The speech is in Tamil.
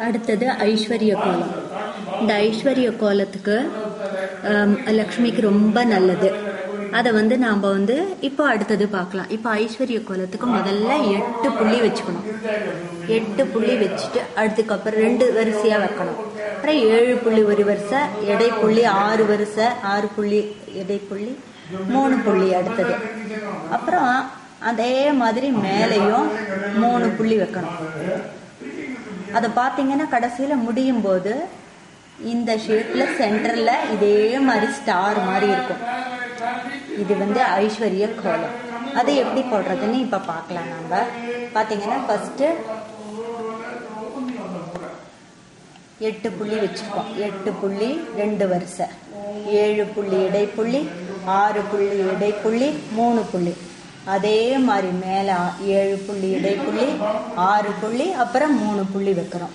அடுத்தது ஐஸ்வர்ய கோலம். இந்த ஐஸ்வர்ய கோலத்துக்கு லக்ஷ்மிக்கு ரொம்ப நல்லது. அதை நாம் இப்போ அடுத்தது பார்க்கலாம். இப்போ ஐஸ்வர்ய கோலத்துக்கு முதல்ல 8 புள்ளி வச்சுக்கணும். 8 புள்ளி வச்சுட்டு அதுக்கப்புறம் 2 வரிசையா வைக்கணும். அப்புறம் 7 புள்ளி ஒரு வரிசை, இடைப்புள்ளி 6 வரிசை, 6 புள்ளி இடைப்புள்ளி, 3 புள்ளி அடுத்தது. அப்புறம் அதே மாதிரி மேலையும் 3 புள்ளி வைக்கணும். அதை பார்த்தீங்கன்னா கடைசியில முடியும் போது இந்த ஷேப்ல சென்டர்ல இதே மாதிரி ஸ்டார் மாதிரி இருக்கும். இது ஐஸ்வர்ய கோலம். அது எப்படி போடுறதுன்னு இப்ப பார்க்கலாம். நம்ம பாத்தீங்கன்னா ஃபர்ஸ்ட் 8 புள்ளி வச்சுக்கோம். 8 புள்ளி 2 வரிசை, 7 புள்ளி இடைப்புள்ளி, 6 புள்ளி இடைப்புள்ளி, 3 புள்ளி. அதே மாதிரி மேல 7 புள்ளி இடைப்புள்ளி, 6 புள்ளி, அப்புறம் 3 புள்ளி வைக்கிறோம்.